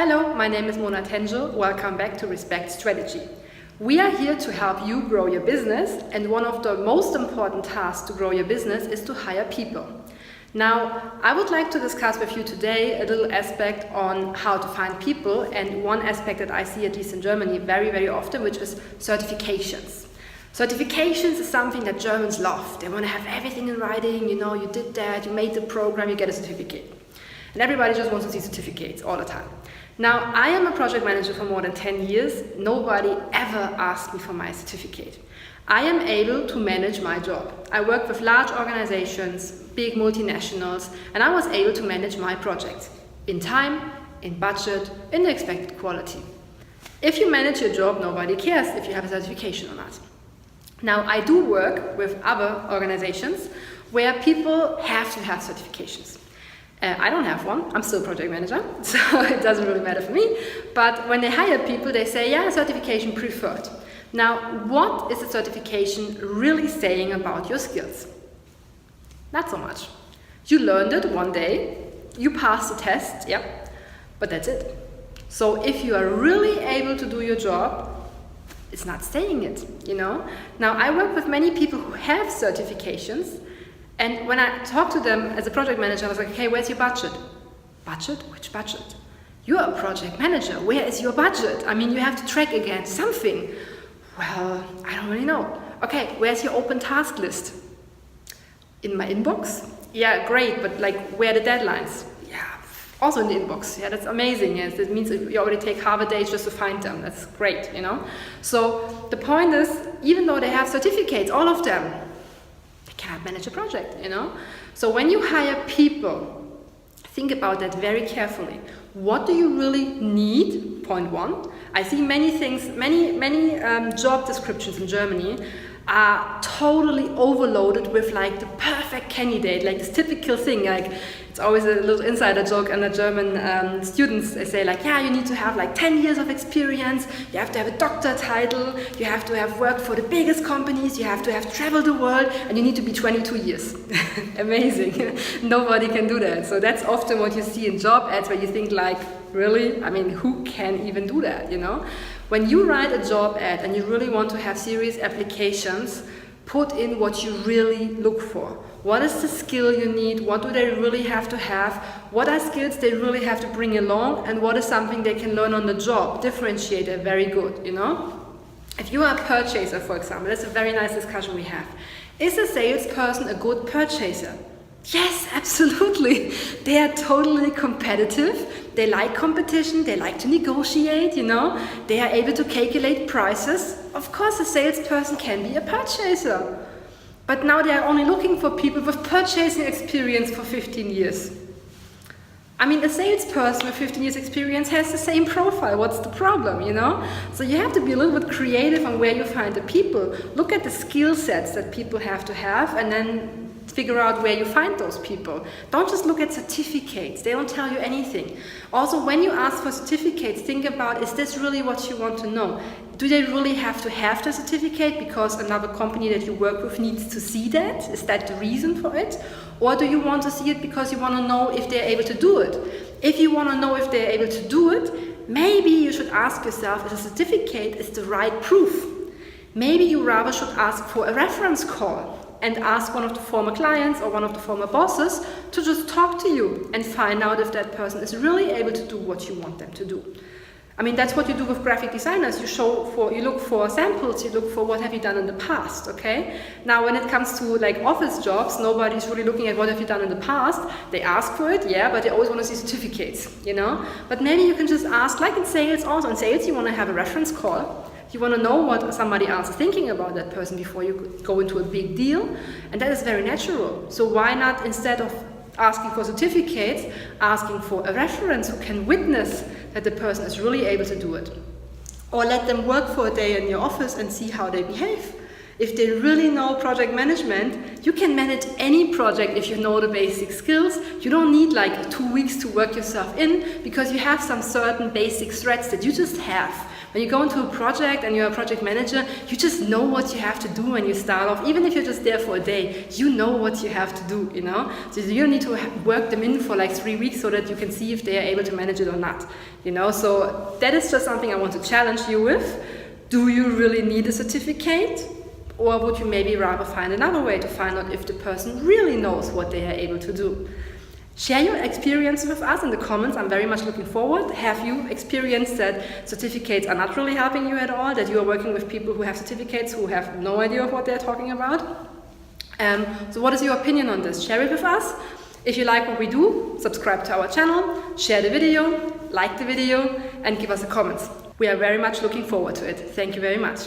Hello, my name is Mona Tengel. Welcome back to RespectStrategy. We are here to help you grow your business, and one of the most important tasks to grow your business is to hire people. Now, I would like to discuss with you today a little aspect on how to find people, and one aspect that I see, at least in Germany, very often, which is certifications. Certifications is something that Germans love. They want to have everything in writing, you did that, you made the program, you get a certificate. And everybody just wants to see certificates all the time. Now, I am a project manager for more than 10 years. Nobody ever asked me for my certificate. I am able to manage my job. I work with large organizations, big multinationals, and I was able to manage my projects in time, in budget, in the expected quality. If you manage your job, nobody cares if you have a certification or not. Now, I do work with other organizations where people have to have certifications. I don't have one. I'm still a project manager, so it doesn't really matter for me. But when they hire people, they say, yeah, certification preferred. Now, what is a certification really saying about your skills? Not so much. You learned it one day, you passed the test, yep, but that's it. So if you are really able to do your job, it's not saying it, Now, I work with many people who have certifications, and when I talk to them as a project manager, I was like, okay, where's your budget? Budget? Which budget? You're a project manager. Where is your budget? I mean, you have to track against something. Well, I don't really know. Okay, where's your open task list? In my inbox? Yeah, great, but where are the deadlines? Yeah, also in the inbox. Yeah, that's amazing. Yes, that means you already take half a day just to find them. That's great, So the point is, even though they have certificates, all of them, cannot manage a project, So when you hire people, think about that very carefully. What do you really need? Point one. I see many things, many job descriptions in Germany are totally overloaded with the perfect candidate, this typical thing. It's always a little insider joke under German students. They say yeah, you need to have 10 years of experience, you have to have a doctor title, you have to have worked for the biggest companies, you have to have traveled the world, and you need to be 22 years. Amazing. Nobody can do that. So that's often what you see in job ads, where you think really? I mean, who can even do that, When you write a job ad and you really want to have serious applications, put in what you really look for. What is the skill you need? What do they really have to have? What are skills they really have to bring along? And what is something they can learn on the job? Differentiate it very good, If you are a purchaser, for example, that's a very nice discussion we have. Is a salesperson a good purchaser? Yes, absolutely. They are totally competitive. They like competition. They like to negotiate, They are able to calculate prices. Of course, a salesperson can be a purchaser. But now they are only looking for people with purchasing experience for 15 years. I mean, a salesperson with 15 years experience has the same profile. What's the problem, So you have to be a little bit creative on where you find the people. Look at the skill sets that people have to have, and then figure out where you find those people. Don't just look at certificates. They don't tell you anything. Also, when you ask for certificates, think about, is this really what you want to know? Do they really have to have the certificate because another company that you work with needs to see that? Is that the reason for it? Or do you want to see it because you want to know if they're able to do it? If you want to know if they're able to do it, maybe you should ask yourself if a certificate is the right proof. Maybe you rather should ask for a reference call and ask one of the former clients or one of the former bosses to just talk to you and find out if that person is really able to do what you want them to do. I mean, that's what you do with graphic designers. You look for samples, you look for what have you done in the past, okay? Now, when it comes to office jobs, nobody's really looking at what have you done in the past. They ask for it, yeah, but they always want to see certificates, But maybe you can just ask, in sales also. In sales, you want to have a reference call. You want to know what somebody else is thinking about that person before you go into a big deal. And that is very natural. So why not, instead of asking for certificates, asking for a reference who can witness that the person is really able to do it? Or let them work for a day in your office and see how they behave. If they really know project management, you can manage any project if you know the basic skills. You don't need 2 weeks to work yourself in, because you have some certain basic threads that you just have. When you go into a project and you're a project manager, you just know what you have to do when you start off. Even if you're just there for a day, you know what you have to do, you know? So you don't need to work them in for like 3 weeks so that you can see if they are able to manage it or not, you know? So that is just something I want to challenge you with. Do you really need a certificate? Or would you maybe rather find another way to find out if the person really knows what they are able to do? Share your experience with us in the comments. I'm very much looking forward. Have you experienced that certificates are not really helping you at all? That you are working with people who have certificates who have no idea of what they're talking about? So what is your opinion on this? Share it with us. If you like what we do, subscribe to our channel, share the video, like the video, and give us a comment. We are very much looking forward to it. Thank you very much.